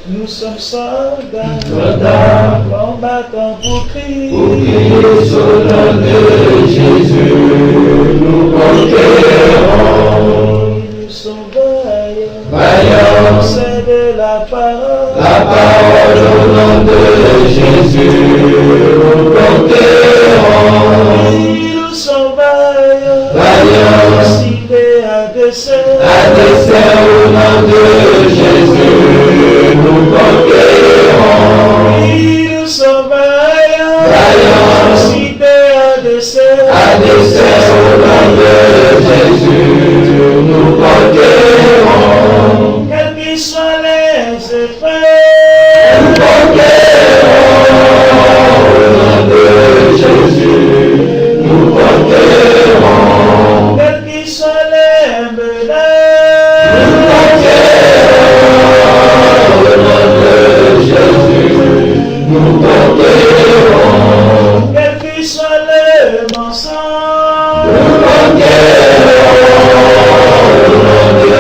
Nous sommes soldats, combattants pour Christ. Pour Christ, au nom de Jésus, nous conquérons. Nous sommes vaillants, Vaillants, c'est de la parole. la parole au nom de Jésus, nous conquérons. Nous sommes vaillants, Vaillants, cités à dessein. à dessein au nom de Jésus, nous conquérons. Nous sommes vaillants, Vaillants, cités à dessein. à dessein au nom de Jésus, nous conquérons. Quels qu'ils soient les effets, Nous conquérons au nom de Jésus, nous conquérons. quels qu'ils soient les menaces, Nous conquérons au nom de Jésus, nous conquérons. quels qu'ils soient les mensonges, Nous conquérons au nom de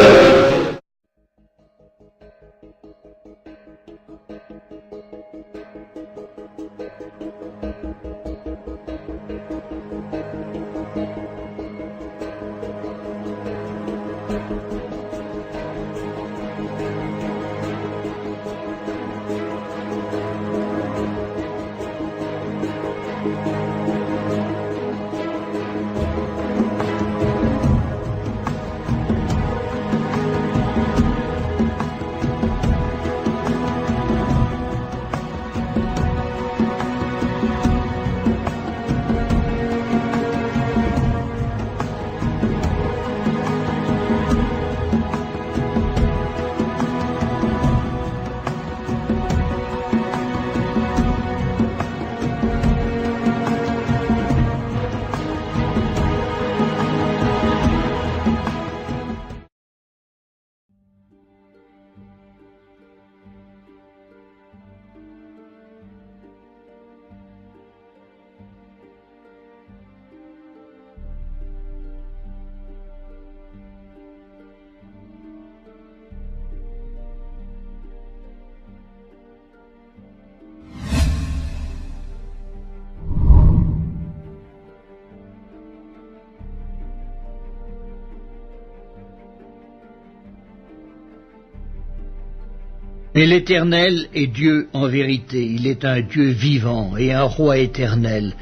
Mais l'Éternel est Dieu en vérité, il est un Dieu vivant et un roi éternel.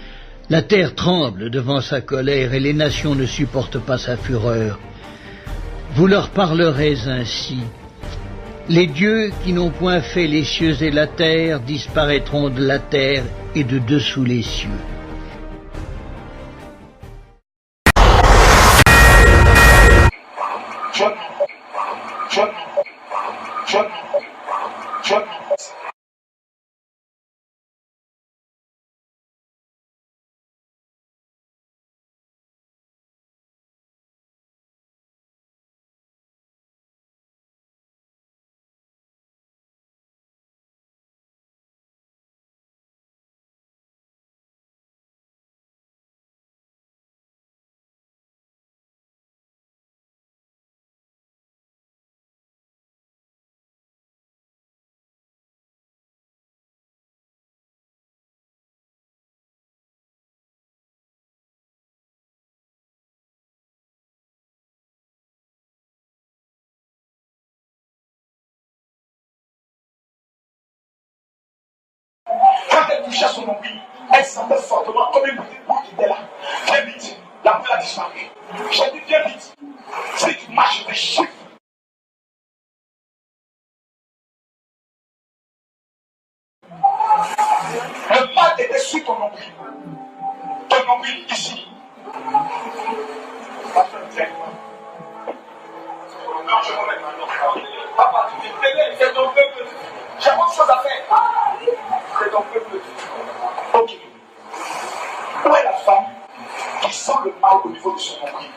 La terre tremble devant sa colère et les nations ne supportent pas sa fureur. Vous leur parlerez ainsi. Les dieux qui n'ont point fait les cieux et la terre disparaîtront de la terre et de dessous les cieux. Quand elle touchait son nombril, elle sentait fortement comme une petite boule qui était là. Viens vite, la boule a disparu. J'ai dit viens vite. Si tu marches, je vais chiffre. Le mal était sur ton nombril. Ton nombril ici. Non, je me mets maintenant. Papa, tu dis, c'est ton peuple. J'ai autre chose à faire. C'est ton peuple. Ok. Où est la femme qui sent le mal au niveau de son nombril?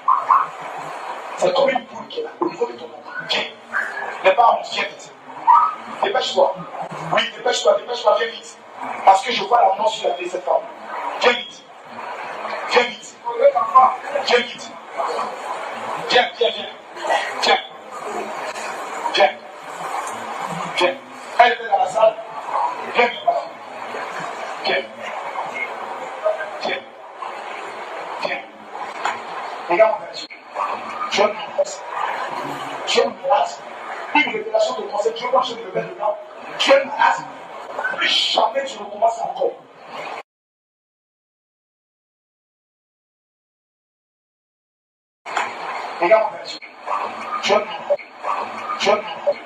C'est comme une boule qui est là, au niveau de ton nombril. Viens. Les parents, viens vite. Dépêche-toi. Oui, dépêche-toi, viens vite. Parce que je vois la mort sur la tête de cette femme. Viens vite. Viens vite. Viens vite. Viens. Viens. Elle salle. Viens, viens. Viens. Viens. Regarde mon Dieu. Tu as une grâce. Tu as une grâce. Une révélation de conseil. Tu vois, je me mets dedans. Tu as une grâce. Plus jamais tu recommences encore. Regarde mon Dieu. Tu as une grâce. Tu as une grâce.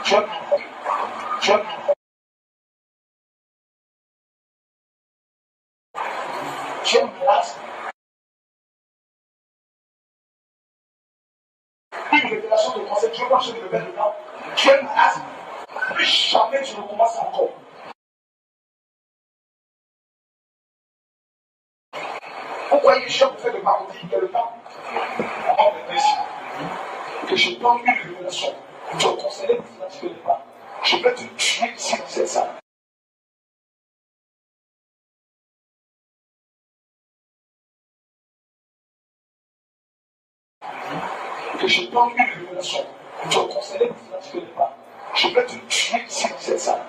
Tu as une grâce. Tu as une grâce. Tu as une grâce. Une révélation de conseil, tu vois, je me mets dedans. Tu as une grâce. Plus jamais tu recommences encore. Pourquoi il est cher de faire de parodie quelque temps? On va ici. Que je donne une révélation. Je te conseille que tu ne connais pas. Je vais te tuer si tu sais ça. Que je donne une révélation. Je te conseille que tu ne connais pas. Je vais te tuer si tu sais ça.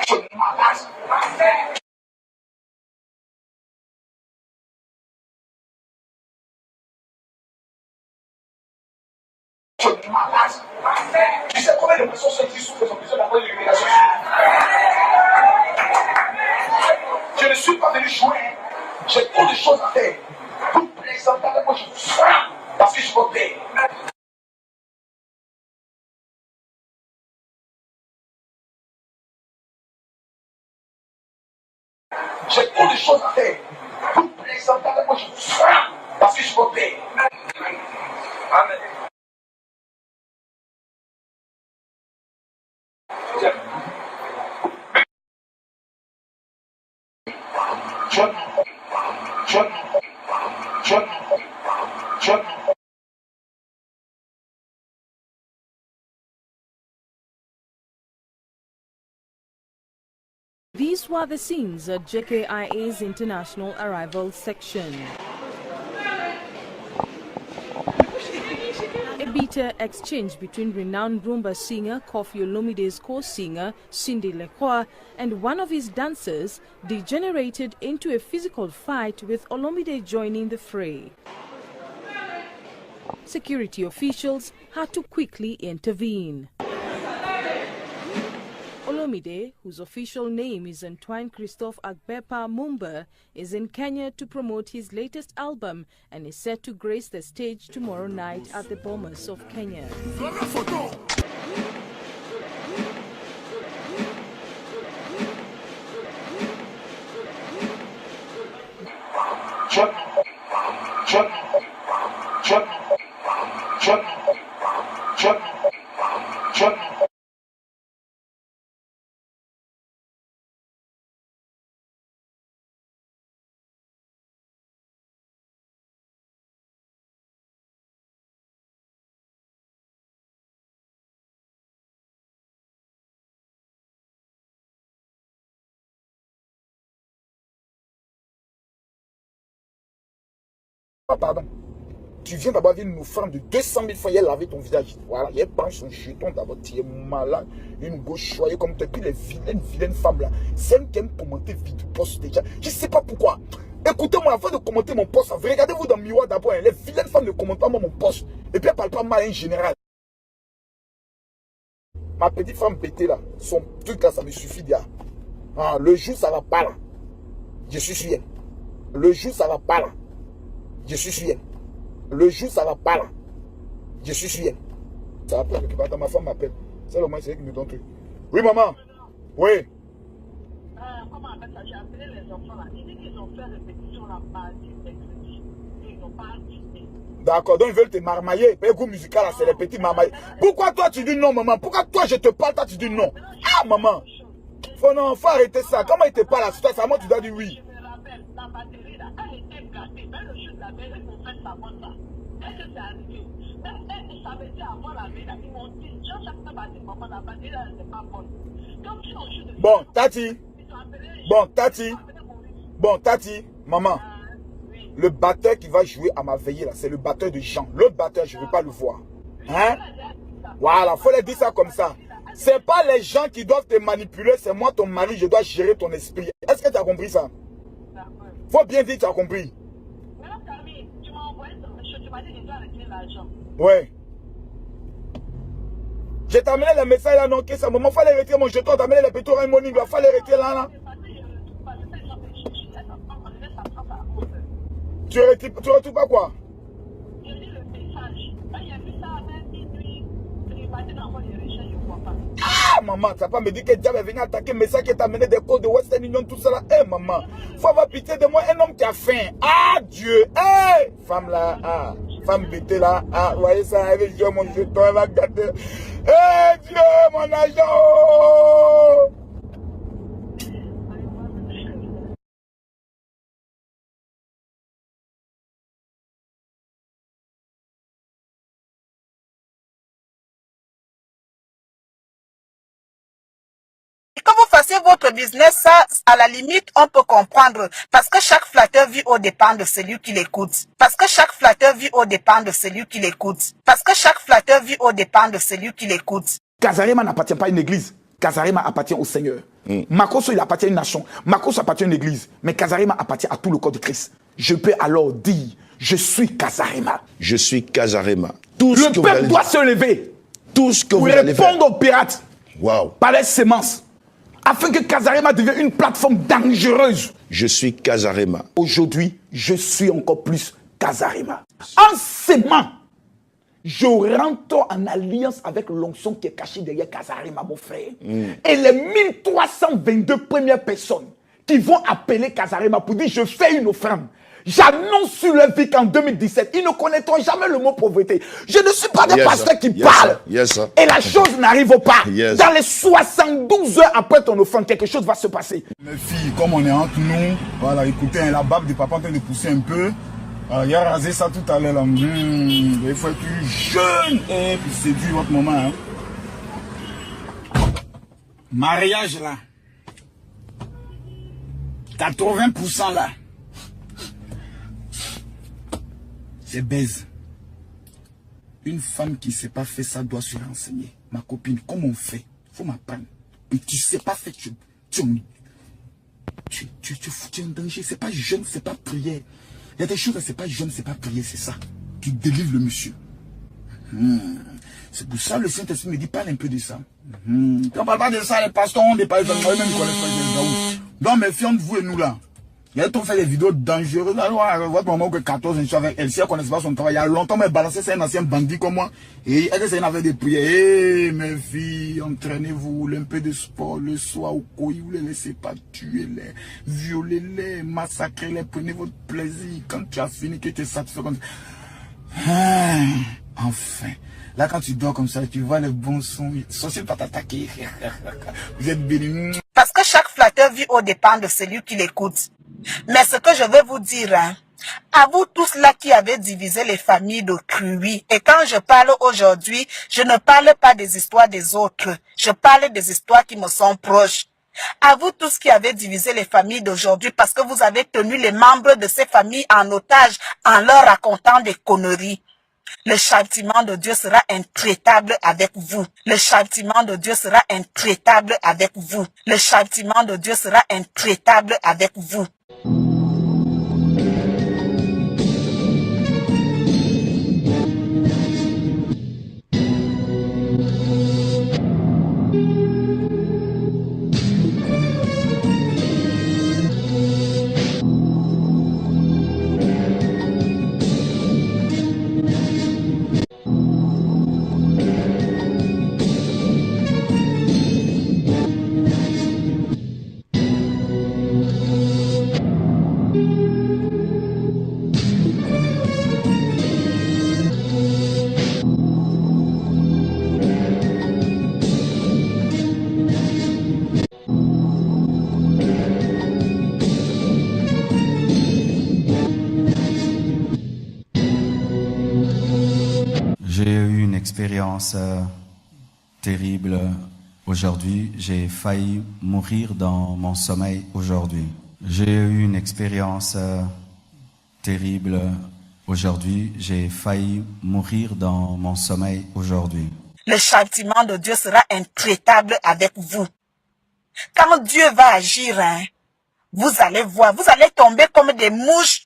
Je suis malade. Je suis malade. Tu sais combien de personnes sont ici souffrent, ont besoin d'avoir une révélation. Je ne suis pas venu jouer. J'ai trop de choses à faire. Vous plaisantez avec moi, je vous frappe parce que je vous paie. J'ai trop de choses à faire. Vous plaisantez avec moi, je vous frappe parce que je vous paie. Amen. These were the scenes at JKIA's International Arrival Section. A bitter exchange between renowned Rumba singer Koffi Olomide's co-singer Cindy Lekwa and one of his dancers degenerated into a physical fight, with Olomide joining the fray. Security officials had to quickly intervene. Olomide, whose official name is Antoine Christophe Agbepa Mumba, is in Kenya to promote his latest album and is set to grace the stage tomorrow night at the Bomas of Kenya. Pardon. Tu viens d'abord avec une offrande de 200 000 francs, il a lavé ton visage. Voilà, il prend son jeton d'abord, tu es malade, une gauche choyée comme toi. Et puis les vilaines femmes là, c'est elles qui aiment commenter vite poste déjà. Je ne sais pas pourquoi. Écoutez-moi, avant de commenter mon poste, regardez-vous dans le miroir d'abord. Les vilaines femmes ne commentent pas mon poste. Et puis elles ne parlent pas mal en général. Ma petite femme pétée là, son truc là, ça me suffit déjà. Ah, le jour ça va pas là, je suis sur elle. Le jour ça va pas là, je suis sur elle. Le jour ça va pas là, je suis sur elle. Ça va pas, ma femme m'appelle. C'est le moins, c'est elle qui me donne truc. Oui maman. Oui. Comment j'ai appelé les enfants là. Ils disent qu'ils ont fait répétition la partie mercredi. Et ils n'ont pas assisté. D'accord, donc ils veulent te marmailler. Le goût musical là, c'est les petits marmailles. Pourquoi toi tu dis non maman? Pourquoi toi je te parle, toi tu dis non? Ah maman. Faut arrêter ça. Comment il te parle à ça? Moi tu dois dire oui. Je me rappelle, la batterie là, elle était gâtée. Même le jour de la veille, ils ont fait sa bonne là. Est-ce que c'est arrivé? Mais ça veut dire avant la veille là, ils m'ont dit, Jean-Jacques partie, maman, la partie là, c'est pas bonne. Comme tu en jeu de Bon, Tati. Bon, Tati. Bon, Tati, maman. Oui. Le batteur qui va jouer à ma veillée, là, c'est le batteur de Jean. L'autre batteur, je ne veux pas le voir. Hein? Voilà, il faut les dire ça comme ça. Ce n'est pas les gens qui doivent te manipuler, c'est moi, ton mari, je dois gérer ton esprit. Est-ce que tu as compris ça? Faut bien dire que tu as compris. Maintenant, Camille, tu m'as envoyé ton monsieur, tu m'as dit que je dois retirer l'argent. Ouais. J'ai t'amené les messages là, non, que ça, maman, fallait retirer mon jeton, t'amener les pétaux, il fallait retirer là, là. Tu retires pas quoi? Je lis le message. Quand il y a vu ça à 20 minuit, il m'a dit d'envoyer les recherches, je ne vois pas. Ah, maman, tu n'as pas me dit que Diable est venu attaquer, mais ça qui t'a amené des codes de Western Union, tout ça là. Eh, maman, faut avoir pitié de moi, un homme qui a faim. Ah, Dieu. Eh, femme là, ah, femme bêtée là. Ah, vous voyez ça, elle veut jouer mon jeton, elle va gâter. Eh, Dieu, mon agent. Que vous fassiez votre business, ça, à la limite, on peut comprendre. Parce que chaque flatteur vit au dépend de celui qui l'écoute. Parce que chaque flatteur vit au dépend de celui qui l'écoute. Parce que chaque flatteur vit au dépend de celui qui l'écoute. Kazarema n'appartient pas à une église. Kazarema appartient au Seigneur. Makoso, il appartient à une nation. Makoso appartient à une église. Mais Kazarema appartient à tout le corps de Christ. Je peux alors dire, je suis Kazarema. Je suis Kazarema. Tout ce Le que peuple doit se lever. Tout ce que pour vous allez faire. répondre aux pirates. Waouh. Par les sémences. Afin que Kazarema devienne une plateforme dangereuse. Je suis Kazarema. Aujourd'hui, je suis encore plus Kazarema. En s'aimant, je rentre en alliance avec l'onction qui est cachée derrière Kazarema, mon frère. Et les 1322 premières personnes qui vont appeler Kazarema pour dire je fais une offrande. J'annonce sur leur vie qu'en 2017, ils ne connaîtront jamais le mot pauvreté. Je ne suis pas des pasteurs qui parlent. Et la chose n'arrive pas. Dans les 72 heures après ton offrande, quelque chose va se passer. Mes filles, comme on est entre nous, voilà, écoutez, la barbe de papa en train de pousser un peu. Voilà, il a rasé ça tout à l'heure. Là. Il faut être plus jeune et puis séduire votre maman. Hein. Mariage là. 80% là. C'est baise. Une femme qui ne sait pas faire ça doit se renseigner. Ma copine, comment on fait? Faut m'apprendre. Et tu ne sais pas faire, tu es en danger. C'est pas jeune, c'est pas prière. Il y a des choses, c'est pas jeune, c'est pas prière, c'est ça. Tu délivres le monsieur. C'est pour ça le Saint-Esprit me dit, parle un peu de ça. Quand on parle pas de ça, les pasteurs, on n'est pas les animaux, même ils connaissent pas les animaux. Donc mes filles, entre vous et nous là. Il y a tout fait des vidéos dangereuses. Votre maman que 14 ans, je suis avec elle. Si elle ne connaît pas son travail, il y a longtemps, mais balancé, c'est un ancien bandit comme moi. Et elle essaie avec des prières. Hé, mes filles, entraînez-vous, un peu de sport le soir au coï. Vous ne les laissez pas tuer les, violer-les, massacrer-les, prenez votre plaisir. Quand tu as fini, que tu es satisfait comme ça. Enfin. Là, quand tu dors comme ça, tu vois les bons sons. Sorcier pas t'attaquer. Vous êtes bénis. Parce que chaque flatteur vit au dépend de celui qui l'écoute. Mais ce que je vais vous dire, hein, à vous tous là qui avez divisé les familles de Cruy, et quand je parle aujourd'hui, je ne parle pas des histoires des autres, je parle des histoires qui me sont proches. À vous tous qui avez divisé les familles d'aujourd'hui parce que vous avez tenu les membres de ces familles en otage en leur racontant des conneries. Le châtiment de Dieu sera intraitable avec vous. Le châtiment de Dieu sera intraitable avec vous. Le châtiment de Dieu sera intraitable avec vous. J'ai eu une expérience terrible aujourd'hui. J'ai failli mourir dans mon sommeil aujourd'hui. J'ai eu une expérience terrible aujourd'hui. J'ai failli mourir dans mon sommeil aujourd'hui. Le châtiment de Dieu sera intraitable avec vous. Quand Dieu va agir, hein, vous allez voir, vous allez tomber comme des mouches.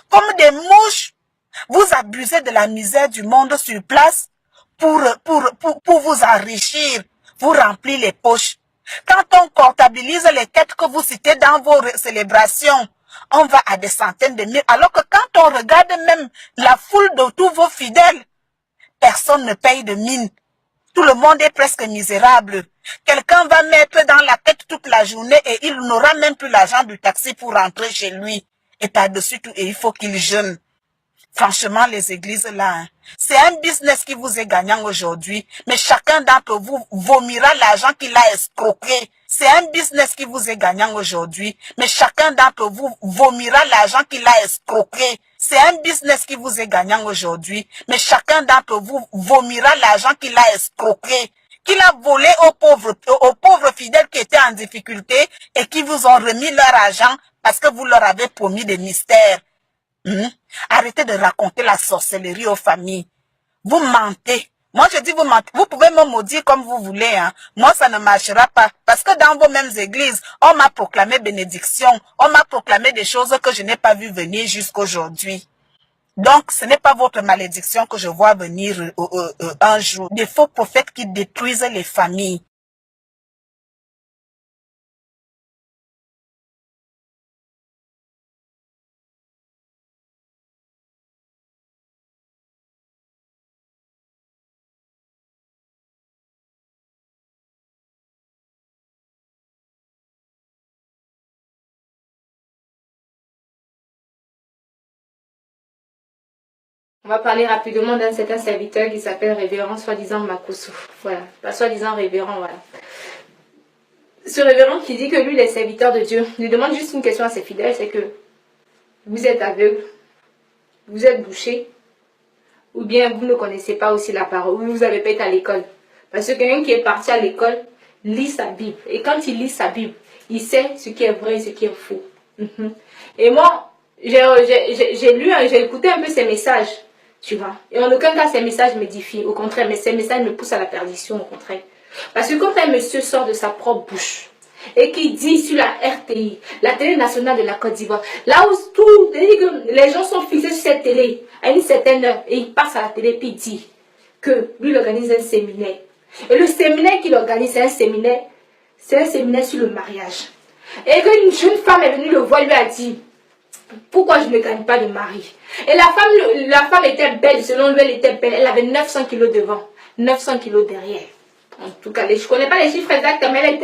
Comme des mouches. Vous abusez de la misère du monde sur place pour vous enrichir, vous remplir les poches. Quand on comptabilise les têtes que vous citez dans vos célébrations, on va à des centaines de mille. Alors que quand on regarde même la foule de tous vos fidèles, personne ne paye de mine. Tout le monde est presque misérable. Quelqu'un va mettre dans la tête toute la journée et il n'aura même plus l'argent du taxi pour rentrer chez lui. Et par-dessus tout, il faut qu'il jeûne. Franchement, les églises là, hein, c'est un business qui vous est gagnant aujourd'hui, mais chacun d'entre vous vomira l'argent qu'il a escroqué. C'est un business qui vous est gagnant aujourd'hui, mais chacun d'entre vous vomira l'argent qu'il a escroqué. C'est un business qui vous est gagnant aujourd'hui, mais chacun d'entre vous vomira l'argent qu'il a escroqué, qu'il a volé aux pauvres fidèles qui étaient en difficulté et qui vous ont remis leur argent parce que vous leur avez promis des mystères. Arrêtez de raconter la sorcellerie aux familles. Vous mentez. Moi, je dis vous mentez. Vous pouvez me maudire comme vous voulez. Hein. Moi, ça ne marchera pas. Parce que dans vos mêmes églises, on m'a proclamé bénédiction. On m'a proclamé des choses que je n'ai pas vu venir jusqu'aujourd'hui. Donc, ce n'est pas votre malédiction que je vois venir un jour. Des faux prophètes qui détruisent les familles. On va parler rapidement d'un certain serviteur qui s'appelle révérend soi-disant Makosso. Voilà, pas soi-disant révérend, voilà. Ce révérend qui dit que lui, il est serviteur de Dieu, lui demande juste une question à ses fidèles, c'est que vous êtes aveugle, vous êtes bouché, ou bien vous ne connaissez pas aussi la parole, ou vous n'avez pas été à l'école. Parce que quelqu'un qui est parti à l'école lit sa Bible. Et quand il lit sa Bible, il sait ce qui est vrai et ce qui est faux. Et moi, j'ai lu, j'ai écouté un peu ces messages. Tu vois. Et en aucun cas, ces messages m'édifient. Au contraire, mais ces messages me poussent à la perdition, au contraire. Parce que quand un monsieur sort de sa propre bouche et qui dit sur la RTI, la télé nationale de la Côte d'Ivoire, là où les gens sont fixés sur cette télé à une certaine heure, et il passe à la télé et il dit que lui, il organise un séminaire. Et le séminaire qu'il organise, c'est un séminaire sur le mariage. Et qu'une jeune femme est venue le voir, lui a dit: pourquoi je ne gagne pas de mari? Et la femme était belle, selon lui, elle était belle. Elle avait 900 kilos devant, 900 kilos derrière. En tout cas, je ne connais pas les chiffres exacts, mais elle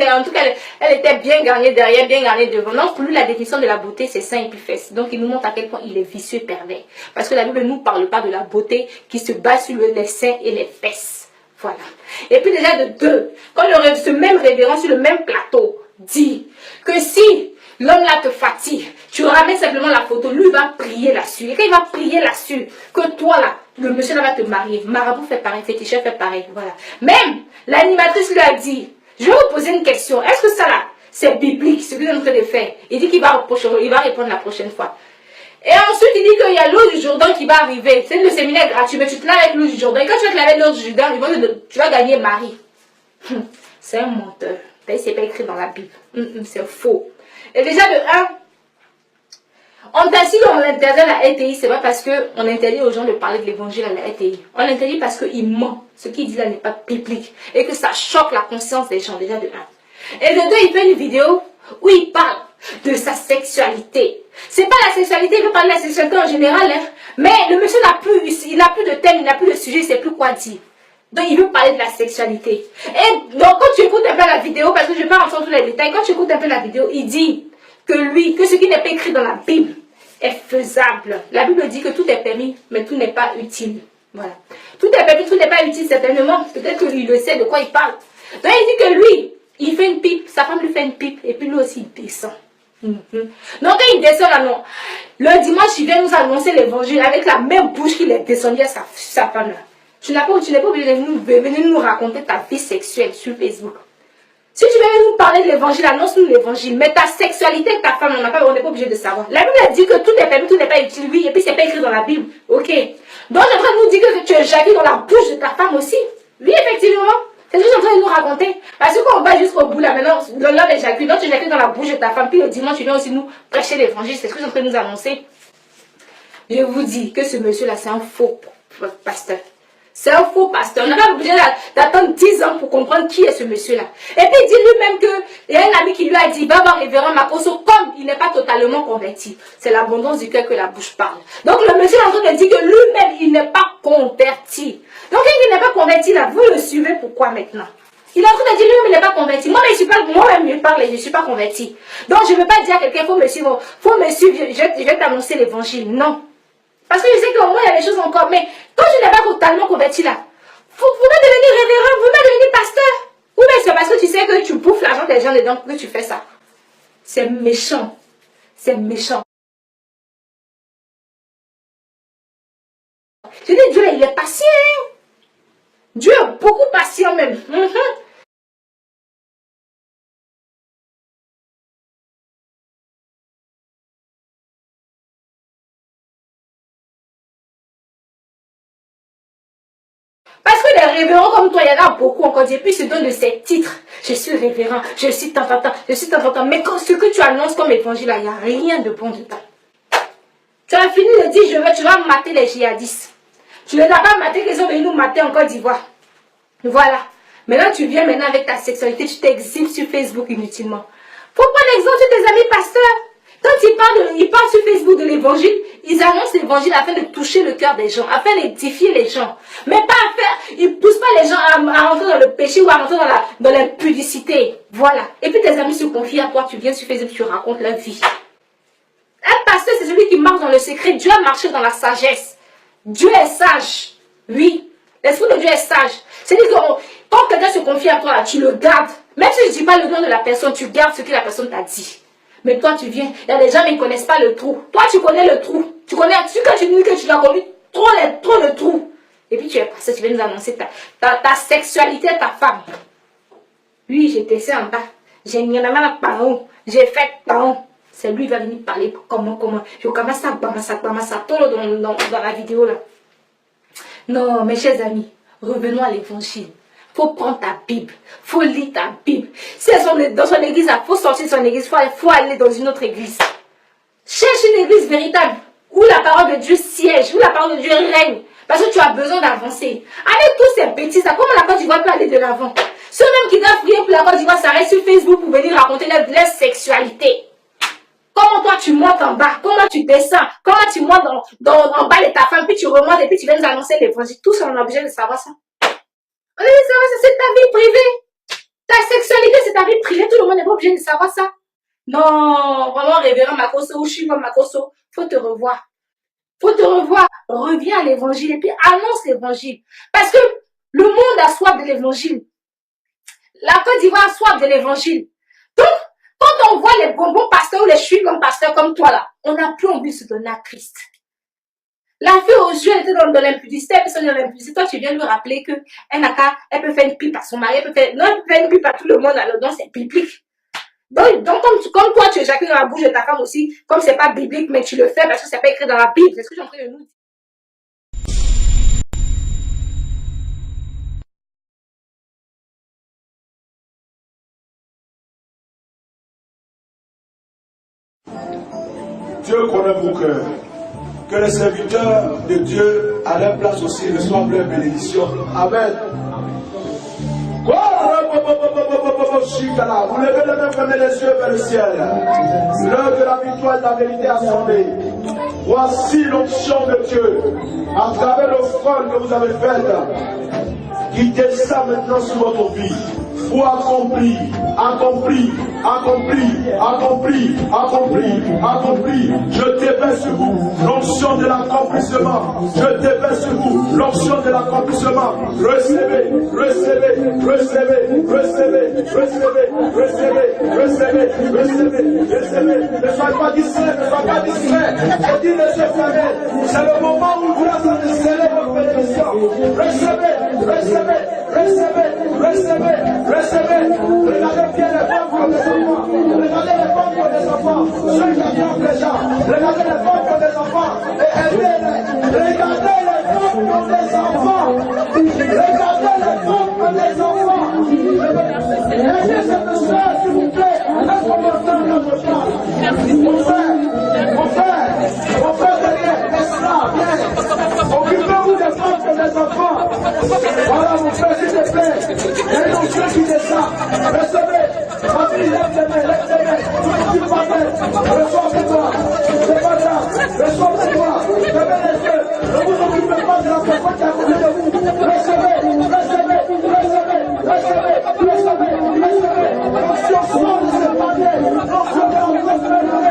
était bien gagnée derrière, bien gagnée devant. Donc, pour lui, la définition de la beauté, c'est seins et puis fesses. Donc, il nous montre à quel point il est vicieux et pervers. Parce que la Bible ne nous parle pas de la beauté qui se base sur les seins et les fesses. Voilà. Et puis déjà de deux, quand ce même révérend sur le même plateau dit que si l'homme là te fatigue, tu ramènes simplement la photo, lui va prier là-dessus. Et quand il va prier là-dessus, que toi là, le monsieur là va te marier. Marabout fait pareil, féticheur fait pareil. Voilà. Même l'animatrice lui a dit: je vais vous poser une question. Est-ce que ça là, c'est biblique, ce que vous êtes en train de faire? Il dit qu'il va répondre la prochaine fois. Et ensuite, il dit qu'il y a l'eau du Jourdain qui va arriver. C'est le séminaire gratuit, mais tu te laves avec l'eau du Jourdain. Et quand tu vas te laver avec l'eau du Jourdain, tu vas gagner mari. C'est un menteur. C'est pas écrit dans la Bible. C'est faux. Et déjà de 1, si on interdit la RTI, c'est pas parce qu'on interdit aux gens de parler de l'évangile à la RTI. On l'interdit parce qu'il ment. Ce qu'il dit là n'est pas biblique. Et que ça choque la conscience des gens, déjà de 1. Et de 2, il fait une vidéo où il parle de sa sexualité. C'est pas la sexualité, il veut parler de la sexualité en général, hein. Mais le monsieur n'a plus de thème, il n'a plus de sujet, il ne sait plus quoi dire. Donc il veut parler de la sexualité. Et donc quand tu écoutes un peu la vidéo, parce que je ne vais pas rentrer dans tous les détails, quand tu écoutes un peu la vidéo, il dit que ce qui n'est pas écrit dans la Bible est faisable. La Bible dit que tout est permis, mais tout n'est pas utile. Voilà. Tout est permis, tout n'est pas utile, certainement. Peut-être qu'il le sait de quoi il parle. Donc il dit que lui, il fait une pipe, sa femme lui fait une pipe, et puis lui aussi il descend. Donc quand il descend là, non, le dimanche il vient nous annoncer l'évangile avec la même bouche qu'il est descendu à sa femme là. Tu n'es pas obligé de venir nous raconter ta vie sexuelle sur Facebook. Si tu veux nous parler de l'évangile, annonce-nous l'évangile. Mais ta sexualité avec ta femme, on n'est pas obligé de savoir. La Bible a dit que tout est permis, tout n'est pas utile. Oui, et puis c'est pas écrit dans la Bible. Ok. Donc j'aimerais nous dire que tu es jailli dans la bouche de ta femme aussi. Oui, effectivement. C'est ce que j'aimerais nous raconter. Parce que quand on va jusqu'au bout là, maintenant, l'homme éjacule. Donc tu éjacules dans la bouche de ta femme. Puis le dimanche, tu viens aussi nous prêcher l'évangile. C'est ce que j'aimerais nous annoncer. Je vous dis que ce monsieur-là, c'est un faux pasteur. C'est un faux pasteur. On n'a pas obligé d'attendre 10 ans pour comprendre qui est ce monsieur-là. Et puis il dit lui-même qu'il y a un ami qui lui a dit, va voir révérend Makosso, comme il n'est pas totalement converti. C'est l'abondance du cœur que la bouche parle. Donc le monsieur est en train de dire que lui-même, il n'est pas converti. Donc il n'est pas converti là, vous le suivez pourquoi maintenant? Il est en train de dire lui-même, il n'est pas converti. Moi-même, je parle et je ne suis pas converti. Donc je ne veux pas dire à quelqu'un, faut me suivre, je vais t'annoncer l'évangile. Non. Parce que je sais qu'au moins il y a des choses encore. Mais quand tu n'es pas totalement converti là, vous pouvez devenir révérend, vous pouvez devenir pasteur. Ou bien c'est parce que tu sais que tu bouffes l'argent des gens dedans que tu fais ça. C'est méchant. C'est méchant. Je dis Dieu, il est patient. Dieu est beaucoup patient même. Parce que les révérends comme toi, il y en a beaucoup encore. Et puis ils se donnent de ces titres. Je suis révérend, je suis tant. Mais quand ce que tu annonces comme évangile, il n'y a rien de bon dedans. Tu as fini de dire, tu vas mater les djihadistes. Tu ne les as pas matés, qu'ils ont venus nous mater en Côte d'Ivoire. Voilà. Maintenant, tu viens maintenant avec ta sexualité, tu t'exhibes sur Facebook inutilement. Faut prendre l'exemple de tes amis pasteurs. Quand ils parlent sur Facebook de l'évangile, ils annoncent l'évangile afin de toucher le cœur des gens, afin d'édifier les gens. Mais pas à faire, ils ne poussent pas les gens à rentrer dans le péché ou à rentrer dans l'impudicité. Voilà. Et puis tes amis se confient à toi, tu viens sur Facebook, tu racontes leur vie. Un pasteur, c'est celui qui marche dans le secret. Dieu a marché dans la sagesse. Dieu est sage. Oui. L'esprit de Dieu est sage. C'est-à-dire que quand quelqu'un se confie à toi, là, tu le gardes. Même si je ne dis pas le nom de la personne, tu gardes ce que la personne t'a dit. Mais toi, tu viens. Il y a des gens qui ne connaissent pas le trou. Toi, tu connais le trou. Tu connais. Quand tu dis que tu l'as connu, trop le trou. Et puis tu es passé, tu viens nous annoncer ta sexualité à ta femme. Oui, j'étais ça en bas. J'ai mis la main à j'ai fait tant. C'est lui qui va venir parler comment. Je commence à tout dans la vidéo là. Non, mes chers amis, revenons à l'évangile. Faut prendre ta Bible, faut lire ta Bible. Si elles sont dans son église, il faut sortir de son église, faut aller dans une autre église. Cherche une église véritable, où la parole de Dieu siège, où la parole de Dieu règne. Parce que tu as besoin d'avancer. Avec tous ces bêtises, comment la Côte d'Ivoire peut aller de l'avant? Ceux même qui doivent prier pour la Côte d'Ivoire s'arrêtent sur Facebook pour venir raconter leur sexualité. Comment toi tu montes en bas, comment tu descends, comment tu montes en bas de ta femme, puis tu remontes et puis tu viens nous annoncer l'évangile. Tout ça, on est obligé de savoir ça. On est obligé de savoir ça, c'est ta vie privée. Ta sexualité, c'est ta vie privée. Tout le monde n'est pas obligé de savoir ça. Non, vraiment, révérend Makosso, ou je suis comme Makosso, faut te revoir. Faut te revoir. Reviens à l'évangile et puis annonce l'évangile. Parce que le monde a soif de l'évangile. La Côte d'Ivoire a soif de l'évangile. Donc, quand on voit les bonbons pasteurs ou les chewing-gums pasteurs comme toi là, on n'a plus envie de se donner à Christ. La fille aux yeux, elle était dans l'impudicité, elle peut dans l'impudicité. Toi, tu viens lui rappeler que elle peut faire une pipe à son mari, elle peut faire une pipe à tout le monde, alors donc c'est biblique. Donc comme toi, tu éjacules dans la bouche de ta femme aussi, comme c'est pas biblique, mais tu le fais parce que c'est pas écrit dans la Bible. C'est ce que j'ai en train de nous dire. Dieu connaît vos cœurs. Que les serviteurs de Dieu à leur place aussi reçoivent leur bénédiction. Amen. Vous levez les mains, fermez les yeux vers le ciel. L'heure de la victoire et de la vérité a sonné. Voici l'onction de Dieu à travers l'offrande que vous avez faite, qui descend maintenant sur votre vie. Pour accomplir. Je déverse sur vous l'onction de l'accomplissement. L'onction de l'accomplissement. Recevez. Ne soyez pas distrait. Je dis les yeux fermés. C'est le moment où Dieu a décelé votre bénédiction. Regardez bien les femmes pour des enfants. Regardez les femmes pour des enfants. Ceux qui attrapent les gens. Regardez les femmes pour des enfants. Et aidez-les. Regardez les femmes pour des enfants. Regardez les femmes pour des enfants. Aidez cette soeur, s'il vous plaît. Laisse-moi montrer notre femme. Mon frère derrière, laisse-la, viens. Occupez-vous des femmes pour des enfants. Voilà mon frère, s'il te plaît. Il y a une onction qui descend. Recevez. Vas-y, lève les mains, lève les mains. Tu vas faire. Reçois pour toi. C'est pas grave. Reçois pour toi. Fermez les yeux. Ne vous occupez pas de la personne qui est à côté de vous. Recevez. L'onction sort de ce panier. L'onction est en train de se lever.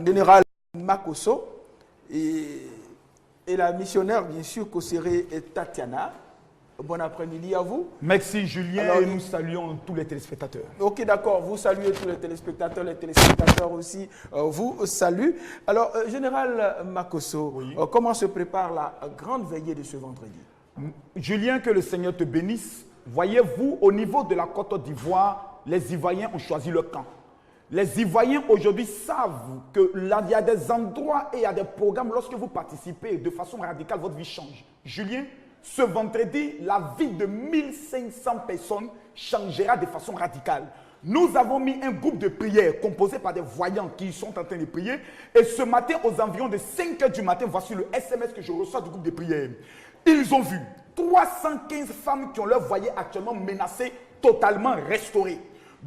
Général Makosso et la missionnaire, bien sûr, Kosere et Tatiana. Bon après-midi à vous. Merci Julien. Alors, et nous saluons tous les téléspectateurs. Ok, d'accord. Vous saluez tous les téléspectateurs aussi vous saluent. Alors, Général Makosso, oui. Comment se prépare la grande veillée de ce vendredi? Julien, que le Seigneur te bénisse. Voyez-vous, au niveau de la Côte d'Ivoire, les Ivoiriens ont choisi le camp. Les Ivoiriens aujourd'hui savent qu'il y a des endroits et il y a des programmes, lorsque vous participez de façon radicale, votre vie change. Julien, ce vendredi, la vie de 1500 personnes changera de façon radicale. Nous avons mis un groupe de prière composé par des voyants qui sont en train de prier. Et ce matin, aux environs de 5 h du matin, voici le SMS que je reçois du groupe de prière. Ils ont vu 315 femmes qui ont leur foyer actuellement menacé, totalement restauré.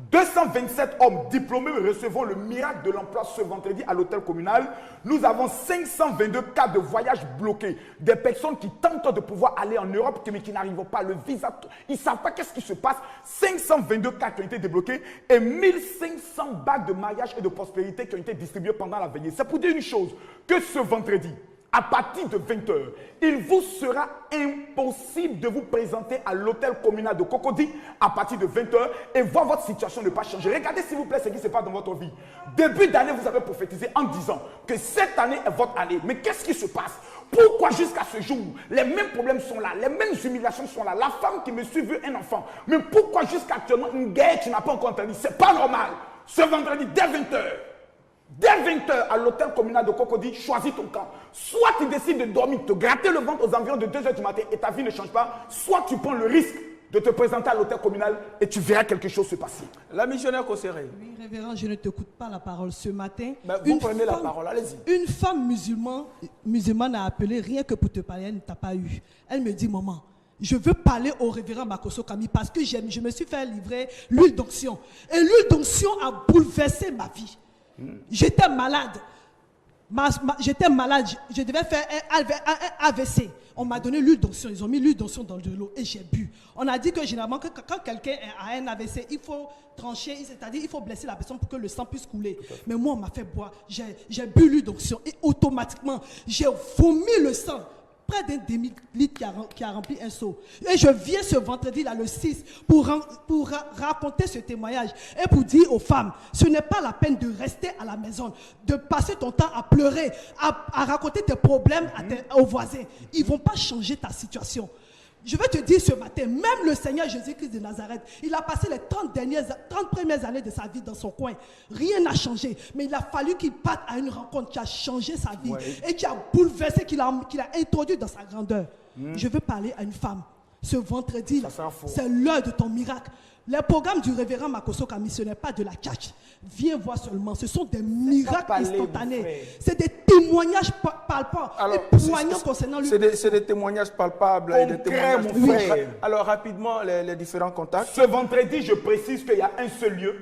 227 hommes diplômés recevons le miracle de l'emploi ce vendredi à l'hôtel communal. Nous avons 522 cas de voyage bloqués. Des personnes qui tentent de pouvoir aller en Europe mais qui n'arrivent pas. Le visa, ils ne savent pas qu'est-ce qui se passe. 522 cas qui ont été débloqués et 1500 bagues de mariage et de prospérité qui ont été distribuées pendant la veillée. C'est pour dire une chose, que ce vendredi, à partir de 20h, il vous sera impossible de vous présenter à l'hôtel communal de Cocody à partir de 20h et voir votre situation ne pas changer. Regardez s'il vous plaît ce qui se passe dans votre vie. Début d'année, vous avez prophétisé en disant que cette année est votre année. Mais qu'est-ce qui se passe? Pourquoi jusqu'à ce jour, les mêmes problèmes sont là, les mêmes humiliations sont là? La femme qui me suit veut un enfant. Mais pourquoi jusqu'à actuellement une guerre tu n'as pas encore entendu? C'est pas normal. Ce vendredi, dès 20h, dès 20h à l'hôtel communal de Cocody, choisis ton camp. Soit tu décides de dormir, te gratter le ventre aux environs de 2h du matin et ta vie ne change pas, soit tu prends le risque de te présenter à l'hôtel communal et tu verras quelque chose se passer. La missionnaire Kosséré. Oui, révérend, je ne t'écoute pas la parole ce matin. Ben, vous prenez la parole, allez-y. Une femme musulmane a appelé rien que pour te parler, elle ne t'a pas eu. Elle me dit, maman, je veux parler au révérend Makosso Kami parce que je me suis fait livrer l'huile d'onction. Et l'huile d'onction a bouleversé ma vie. J'étais malade. J'étais malade. Je devais faire un AVC. On m'a donné l'huile d'onction. Ils ont mis l'huile d'onction dans de l'eau et j'ai bu. On a dit que généralement, quand quelqu'un a un AVC, il faut trancher, c'est-à-dire il faut blesser la personne pour que le sang puisse couler. Mais moi, on m'a fait boire. J'ai bu l'huile d'onction et automatiquement, j'ai vomi le sang. Près d'un demi-litre qui a rempli un seau. Et je viens ce vendredi-là, le 6, pour raconter ce témoignage et pour dire aux femmes, ce n'est pas la peine de rester à la maison, de passer ton temps à pleurer, à raconter tes problèmes aux voisins. Ils ne vont pas changer ta situation. Je vais te dire ce matin, même le Seigneur Jésus-Christ de Nazareth, il a passé les 30 premières années de sa vie dans son coin. Rien n'a changé. Mais il a fallu qu'il parte à une rencontre qui a changé sa vie et qui a bouleversé, qu'il a introduit dans sa grandeur. Je veux parler à une femme. Ce vendredi, c'est l'heure de ton miracle. Les programmes du révérend Makosso Kami, ce n'est pas de la tchatch. Viens voir seulement. Ce sont des miracles instantanés. C'est des témoignages palpables et poignants concernant lui. C'est des témoignages palpables et des témoignages concrets. Alors rapidement, les différents contacts. Ce vendredi, je précise qu'il y a un seul lieu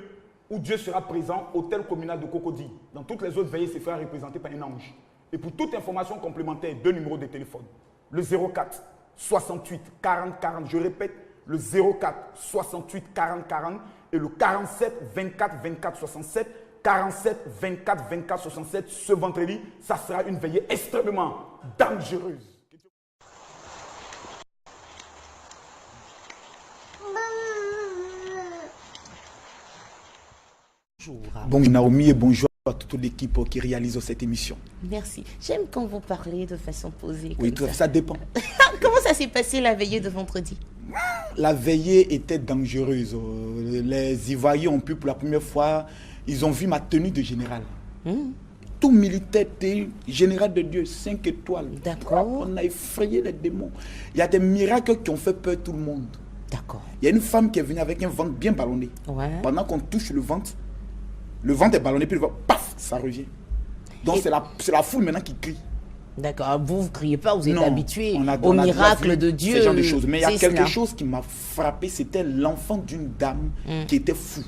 où Dieu sera présent, hôtel communal de Cocody. Dans toutes les autres veillées, c'est sera représenté par un ange. Et pour toute information complémentaire, 2 numéros de téléphone. Le 04 68 40 40, je répète, le 04 68 40 40 et le 47 24 24 67, 47 24 24 67. Ce vendredi, ça sera une veillée extrêmement dangereuse. Bonjour. Bonjour Naomi et bonjour à toute l'équipe qui réalise cette émission. Merci. J'aime quand vous parlez de façon posée. Oui, ça dépend. Comment ça s'est passé la veillée de vendredi? La veillée était dangereuse. Les Ivoiriens ont pu pour la première fois, ils ont vu ma tenue de général. Tout militaire, général de Dieu, 5 étoiles. D'accord. On a effrayé les démons. Il y a des miracles qui ont fait peur tout le monde. D'accord. Il y a une femme qui est venue avec un ventre bien ballonné. Ouais. Pendant qu'on touche le ventre est ballonné, puis le ventre, paf, ça revient. Donc c'est la foule maintenant qui crie. D'accord, vous ne criez pas, vous êtes habitué au miracle de Dieu. Ce genre de choses. Mais il y a quelque chose qui m'a frappé, c'était l'enfant d'une dame qui était fou.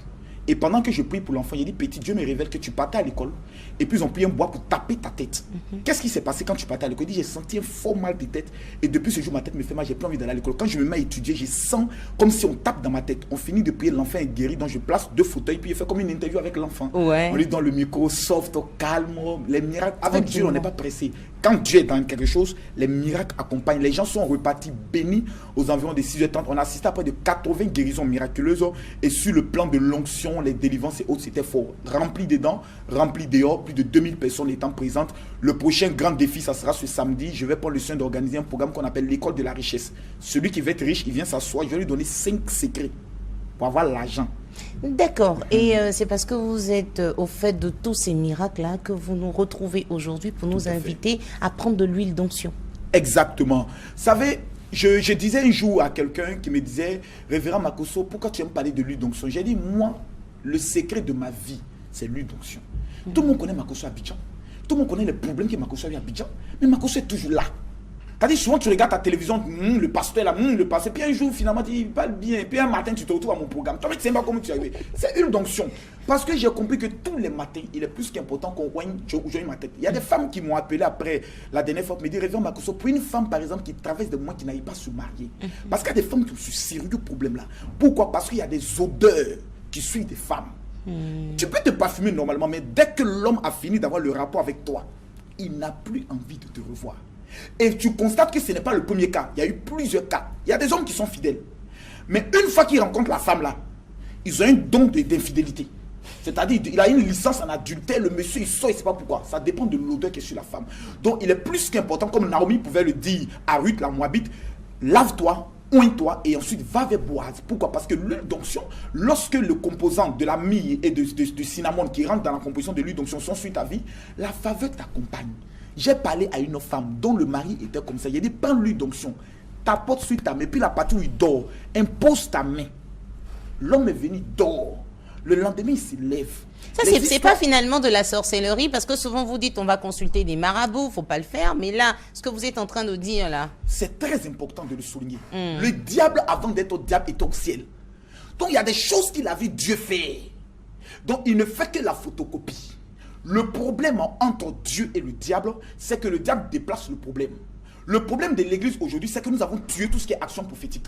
Et pendant que je prie pour l'enfant, il a dit, petit, Dieu me révèle que tu partais à l'école. Et puis ils ont pris un bois pour taper ta tête. Qu'est-ce qui s'est passé quand tu partais à l'école? Il dit, j'ai senti un fort mal de tête. Et depuis ce jour, ma tête me fait mal, j'ai plus envie d'aller à l'école. Quand je me mets à étudier, je sens comme si on tape dans ma tête. On finit de prier, l'enfant est guéri. Donc je place 2 fauteuils, puis il fait comme une interview avec l'enfant. Ouais. On lui donne le micro, soft, calme, les miracles. Avec Dieu, on n'est pas pressé. Quand Dieu est dans quelque chose, les miracles accompagnent. Les gens sont repartis bénis aux environs de 6h30. On a assisté à près de 80 guérisons miraculeuses. Et sur le plan de l'onction, les délivrances et autres, c'était fort. Rempli dedans, rempli dehors, plus de 2000 personnes étant présentes. Le prochain grand défi, ça sera ce samedi. Je vais prendre le soin d'organiser un programme qu'on appelle l'école de la richesse. Celui qui veut être riche, il vient s'asseoir. Je vais lui donner 5 secrets pour avoir l'argent. D'accord. Et c'est parce que vous êtes au fait de tous ces miracles-là que vous nous retrouvez aujourd'hui pour nous inviter à prendre de l'huile d'onction. Exactement. Vous savez, je disais un jour à quelqu'un qui me disait, révérend Makosso, pourquoi tu aimes parler de l'huile d'onction? J'ai dit, moi, le secret de ma vie, c'est l'huile d'onction. Tout le monde connaît Makosso à Abidjan. Tout le monde connaît les problèmes que Makosso a eu à Abidjan. Mais Makosso est toujours là. C'est-à-dire, souvent, tu regardes ta télévision, le pasteur là, le pasteur, puis un jour, finalement, il parle bien, puis un matin, tu te retrouves à mon programme. Toi, tu ne sais pas comment tu es arrivé. C'est une onction. Parce que j'ai compris que tous les matins, il est plus qu'important qu'on joigne ma tête. Il y a des femmes qui m'ont appelé après la dernière fois, me dire, Révérend Makosso, pour une femme, par exemple, qui traverse des moments qui n'arrive pas à se marier. Parce qu'il y a des femmes qui ont ce sérieux problème-là. Pourquoi? Parce qu'il y a des odeurs qui suivent des femmes. Tu peux te parfumer normalement, mais dès que l'homme a fini d'avoir le rapport avec toi, il n'a plus envie de te revoir. Et tu constates que ce n'est pas le premier cas. Il y a eu plusieurs cas. Il y a des hommes qui sont fidèles. Mais une fois qu'ils rencontrent la femme là, ils ont un don d'infidélité. C'est-à-dire, il a une licence en adultère, le monsieur il sort, il ne sait pas pourquoi. Ça dépend de l'odeur qui est sur la femme. Donc il est plus qu'important, comme Naomi pouvait le dire à Ruth la Moabite, lave-toi, oigne-toi et ensuite va vers Boaz. Pourquoi? Parce que l'huile d'onction, lorsque le composant de la myrrhe et du cinnamon qui rentre dans la composition de l'huile d'onction sont sur ta vie, la faveur t'accompagne. J'ai parlé à une femme dont le mari était comme ça. Il a dit, prends l'huile d'onction, tapote sur ta main, puis la partie où il dort, impose ta main. L'homme est venu, dort. Le lendemain, il se lève. Ça, c'est pas finalement de la sorcellerie, parce que souvent vous dites on va consulter des marabouts, faut pas le faire, mais là, ce que vous êtes en train de dire là... C'est très important de le souligner. Le diable, avant d'être au diable, est au ciel. Donc il y a des choses qu'il a vu Dieu faire. Donc il ne fait que la photocopie. Le problème entre Dieu et le diable, c'est que le diable déplace le problème. Le problème de l'église aujourd'hui, c'est que nous avons tué tout ce qui est action prophétique.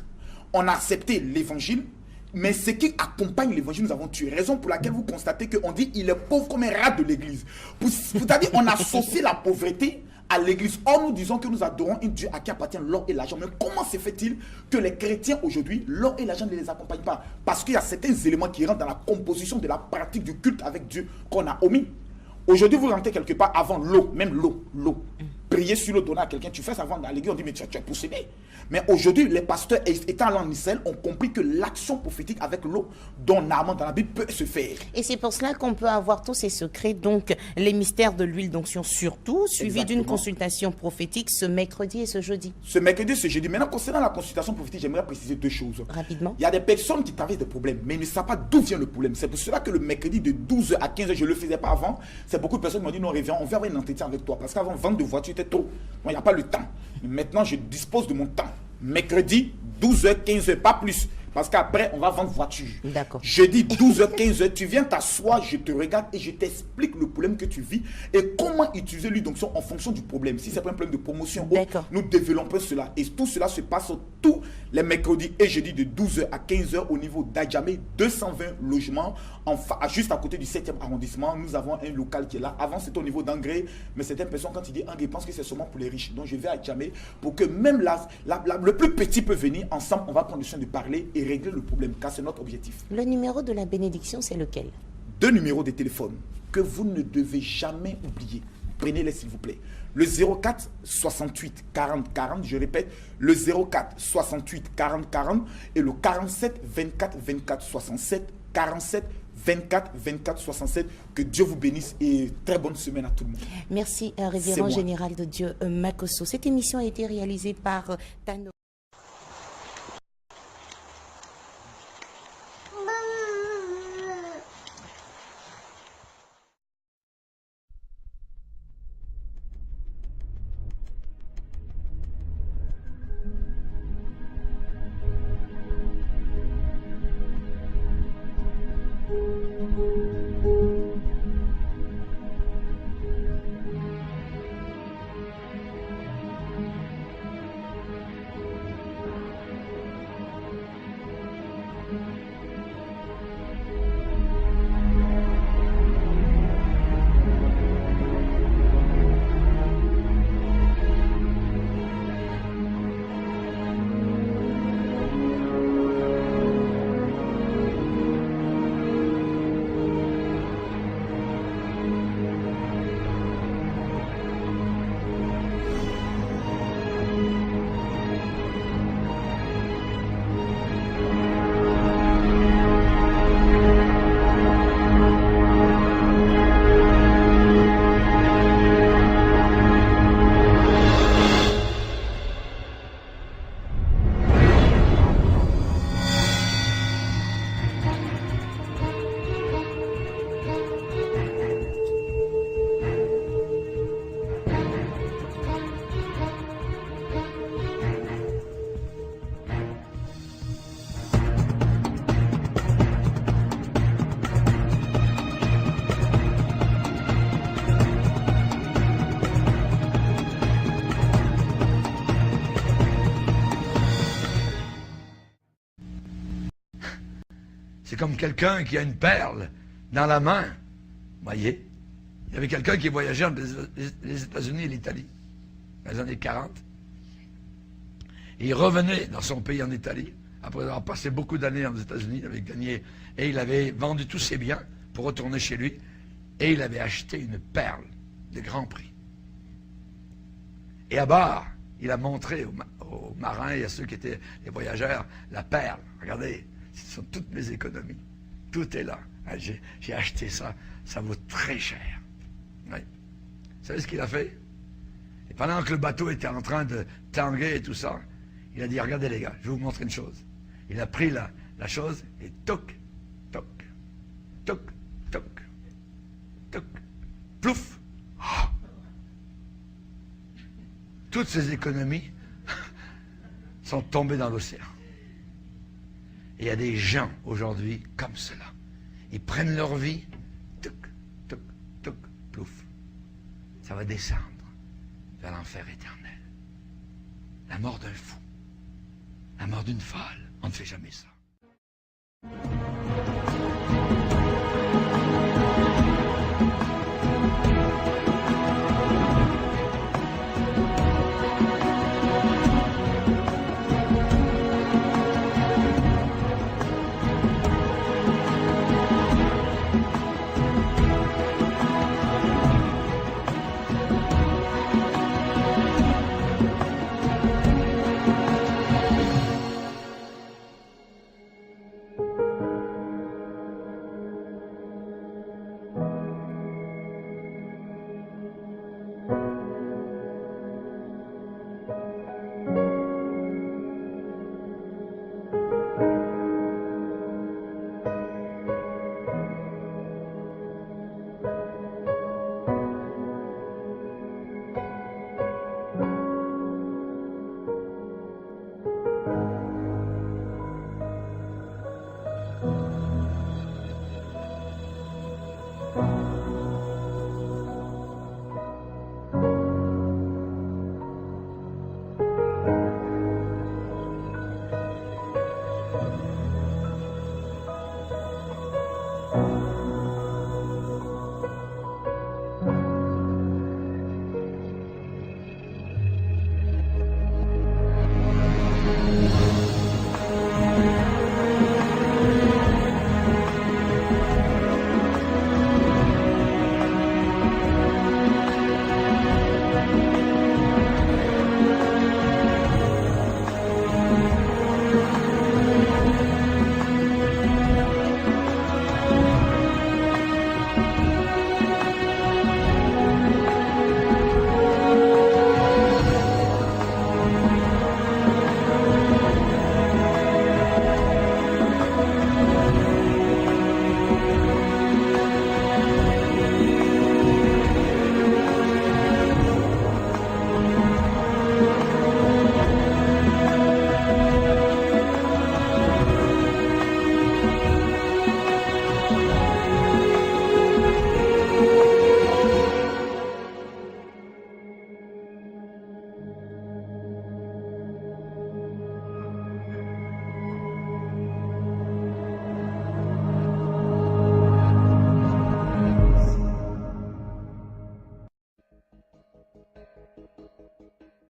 On a accepté l'évangile, mais ce qui accompagne l'évangile, nous avons tué. Raison pour laquelle vous constatez qu'on dit il est pauvre comme un rat de l'église. C'est-à-dire on associe la pauvreté à l'église. Or, nous disons que nous adorons un Dieu à qui appartient l'or et l'argent. Mais comment se fait-il que les chrétiens aujourd'hui, l'or et l'argent ne les accompagnent pas? Parce qu'il y a certains éléments qui rentrent dans la composition de la pratique du culte avec Dieu qu'on a omis. Aujourd'hui, vous rentrez quelque part avant l'eau, même l'eau. Prier sur l'eau, donner à quelqu'un, tu fais ça avant dans l'église, on dit mais tu es possédé. Mais aujourd'hui, les pasteurs étant allés en Israël ont compris que l'action prophétique avec l'eau, dont Naaman dans la Bible, peut se faire. Et c'est pour cela qu'on peut avoir tous ces secrets, donc les mystères de l'huile d'onction surtout, suivi d'une consultation prophétique ce mercredi et ce jeudi. Ce mercredi et ce jeudi. Maintenant, concernant la consultation prophétique, j'aimerais préciser deux choses. Rapidement. Il y a des personnes qui traversent des problèmes, mais ils ne savent pas d'où vient le problème. C'est pour cela que le mercredi de 12h à 15h, je ne le faisais pas avant. C'est beaucoup de personnes qui m'ont dit non, Révérend, on va avoir un entretien avec toi. Parce qu'avant, vendre de voiture était trop. Il n'y a pas le temps. Mais maintenant, je dispose de mon temps. Mercredi, 12h, 15h, pas plus. Parce qu'après, on va vendre voiture. D'accord. Jeudi, 12h, 15h, tu viens t'asseoir, je te regarde et je t'explique le problème que tu vis et comment utiliser l'huile d'onction en fonction du problème. Si c'est pas un problème de promotion, nous développons cela. Et tout cela se passe tous les mercredis et jeudi de 12h à 15h au niveau d'Adjamé, 220 logements, juste à côté du 7e arrondissement. Nous avons un local qui est là. Avant, c'était au niveau d'Angré, mais certaines personnes, quand ils disent Angré, pensent que c'est seulement pour les riches. Donc, je vais à Adjamé pour que même là, le plus petit peut venir. Ensemble, on va prendre le soin de parler et régler le problème, car c'est notre objectif. Le numéro de la bénédiction, c'est lequel? Deux numéros de téléphone que vous ne devez jamais oublier. Prenez-les s'il vous plaît. Le 04 68 40 40, je répète, le 04 68 40 40 et le 47 24 24 67 47 24 24 67. Que Dieu vous bénisse et très bonne semaine à tout le monde. Merci, Révérend Général de Dieu Makosso. Cette émission a été réalisée par Tano. C'est comme quelqu'un qui a une perle dans la main. Vous voyez? Il y avait quelqu'un qui voyageait entre les États-Unis et l'Italie, dans les années 40. Et il revenait dans son pays en Italie, après avoir passé beaucoup d'années aux États-Unis, il avait gagné, et il avait vendu tous ses biens pour retourner chez lui, et il avait acheté une perle de grand prix. Et à bord, il a montré aux marins et à ceux qui étaient les voyageurs la perle. Regardez, ce sont toutes mes économies. Tout est là. J'ai acheté ça, ça vaut très cher. Oui. Vous savez ce qu'il a fait? Et pendant que le bateau était en train de tanguer et tout ça, il a dit, regardez les gars, je vais vous montrer une chose. Il a pris la chose et toc, toc, toc, toc, toc, plouf. Oh. Toutes ces économies sont tombées dans l'océan. Et il y a des gens aujourd'hui comme cela. Ils prennent leur vie, toc, toc, toc, plouf. Ça va descendre vers l'enfer éternel. La mort d'un fou. La mort d'une folle. On ne fait jamais ça.